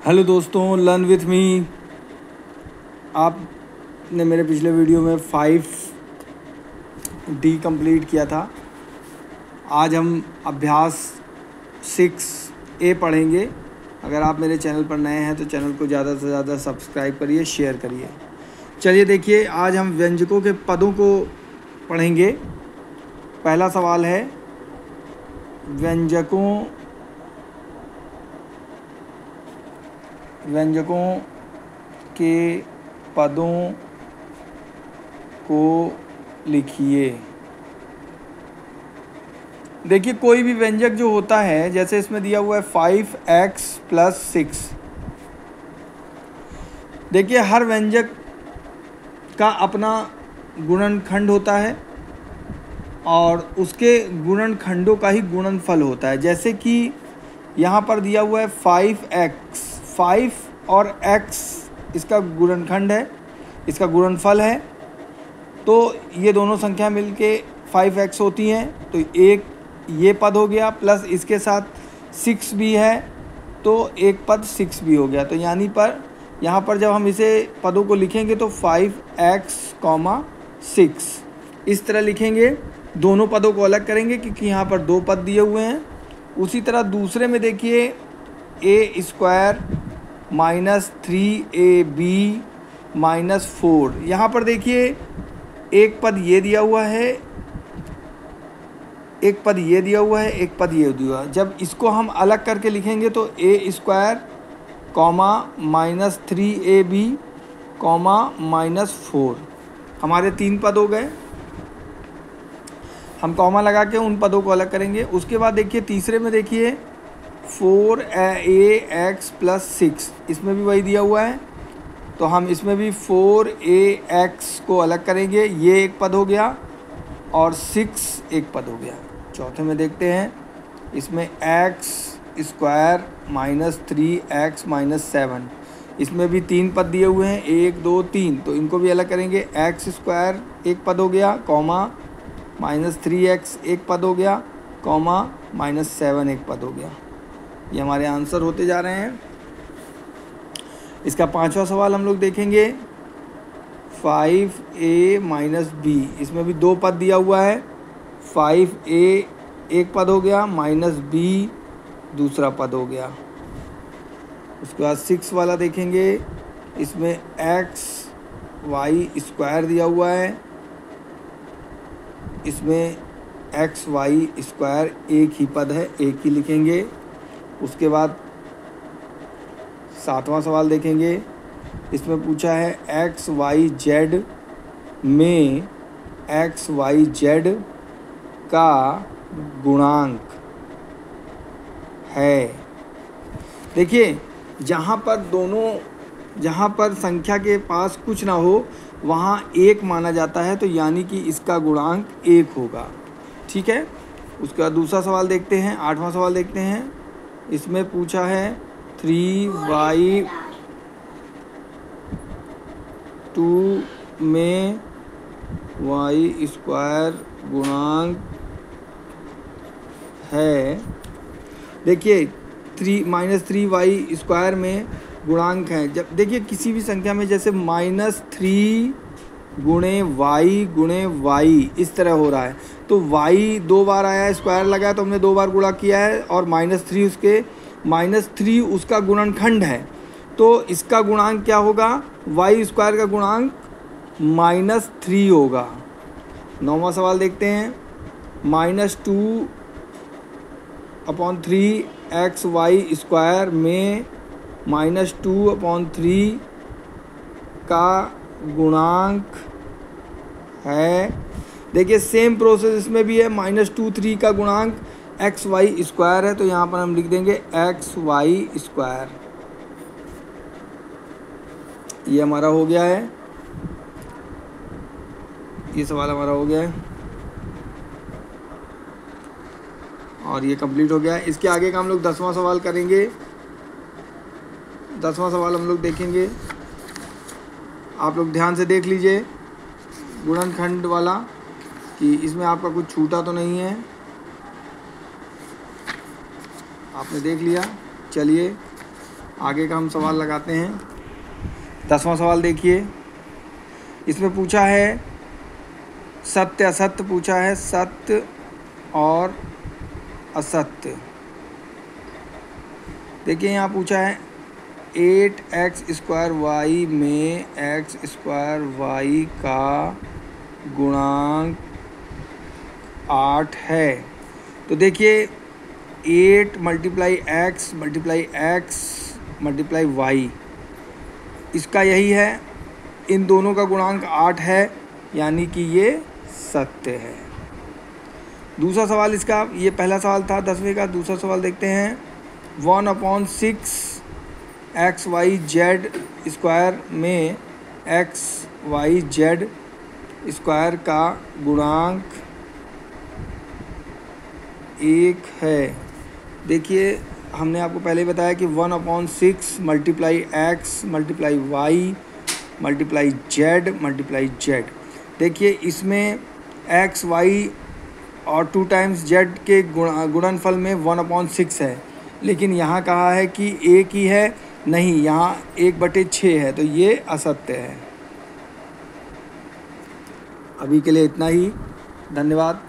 Hello दोस्तों, learn with me. आपने मेरे पिछले वीडियो में 5D कंप्लीट किया था। आज हम अभ्यास 6A पढ़ेंगे। अगर आप मेरे चैनल पर नए हैं तो चैनल को ज़्यादा से ज़्यादा सब्सक्राइब करिए, शेयर करिए। चलिए देखिए, आज हम व्यंजकों के पदों को पढ़ेंगे। पहला सवाल है व्यंजकों के पदों को लिखिए। देखिए, कोई भी व्यंजक जो होता है, जैसे इसमें दिया हुआ है 5x + 6। देखिए, हर व्यंजक का अपना गुणनखंड होता है और उसके गुणनखंडों का ही गुणनफल होता है। जैसे कि यहाँ पर दिया हुआ है 5x, 5 और x इसका गुणनखंड है, इसका गुणनफल है। तो ये दोनों संख्या मिलके 5x होती हैं। तो एक ये पद हो गया, प्लस इसके साथ 6 भी है, तो एक पद 6 भी हो गया। तो यहाँ पर जब हम इसे पदों को लिखेंगे तो 5x, 6 इस तरह लिखेंगे। दोनों पदों को अलग करेंगे क्योंकि यहाँ पर दो पद दिए हुए हैं। उसी तरह दूसरे में देखिए a² - 3ab - 4। यहाँ पर देखिए एक पद ये दिया हुआ है, एक पद ये दिया हुआ है, एक पद ये दिया हुआ है। जब इसको हम अलग करके लिखेंगे तो a² - 3ab - 4 हमारे 3 पद हो गए। हम कॉमा लगा के उन पदों को अलग करेंगे। उसके बाद देखिए तीसरे में देखिए 4ax + 6, इसमें भी वही दिया हुआ है। तो हम इसमें भी 4ax को अलग करेंगे, ये एक पद हो गया और 6 एक पद हो गया। चौथे में देखते हैं, इसमें x² - 3x - 7, इसमें भी 3 पद दिए हुए हैं, 1 2 3। तो इनको भी अलग करेंगे। x² एक पद हो गया, कॉमा -3x एक पद हो गया, कॉमा -7 एक पद हो गया। ये हमारे आंसर होते जा रहे हैं। इसका 5वां सवाल हम लोग देखेंगे, 5a - b। इसमें भी 2 पद दिया हुआ है, 5a एक पद हो गया, -b दूसरा पद हो गया। उसके बाद 6 वाला देखेंगे, इसमें xy² दिया हुआ है, इसमें xy² एक ही पद है, एक ही लिखेंगे। उसके बाद 7वां सवाल देखेंगे, इसमें पूछा है xyz में xyz का गुणांक है। देखिए, जहाँ पर संख्या के पास कुछ ना हो वहाँ 1 माना जाता है, तो यानी कि इसका गुणांक 1 होगा। ठीक है। उसके बाद दूसरा सवाल देखते हैं, 8वां सवाल देखते हैं। इसमें पूछा है 3y2 में y² गुणांक है। देखिए, -3y² में गुणांक है। जब देखिए किसी भी संख्या में जैसे -3 गुणे y इस तरह हो रहा है, तो y 2 बार आया है, स्क्वायर लगा है तो हमने 2 बार गुणा किया है, और -3 उसका गुणनखंड है। तो इसका गुणांक क्या होगा? y² का गुणांक -3 होगा। 9वां सवाल देखते हैं, -2/3xy² में -2/3 का गुणांक है। देखिए सेम प्रोसेस इसमें भी है, -2/3 का गुणांक xy² है, तो यहाँ पर हम लिख देंगे xy²। ये हमारा हो गया है, ये सवाल हमारा हो गया है और ये कंप्लीट हो गया है। इसके आगे का हम लोग 10वां सवाल करेंगे। 10वां सवाल हम लोग देखेंगे, आप लोग ध्यान से देख लीजिए गुणनखंड वाला, कि इसमें आपका कुछ छूटा तो नहीं है। आपने देख लिया। चलिए आगे का हम सवाल लगाते हैं। 10वां सवाल देखिए, इसमें पूछा है सत्य असत्य पूछा है, सत्य और असत्य। देखिए यहाँ पूछा है 8x² y में x² y का गुणांक 8 है। तो देखिए 8 मल्टीप्लाई x मल्टीप्लाई y, इसका यही है, इन दोनों का गुणांक 8 है, यानी कि ये सत्य है। दूसरा सवाल इसका, ये पहला सवाल था 10वें का। दूसरा सवाल देखते हैं, 1/6 XYZ² में XYZ² का गुणांक 1 है। देखिए हमने आपको पहले बताया कि 1/6 multiply x multiply y multiply z। देखिए इसमें x y और 2 टाइम्स z के गुणनफल में 1/6 है, लेकिन यहाँ कहा है कि एक ही है, नहीं, यहाँ 1/6 है, तो ये असत्य है। अभी के लिए इतना ही, धन्यवाद।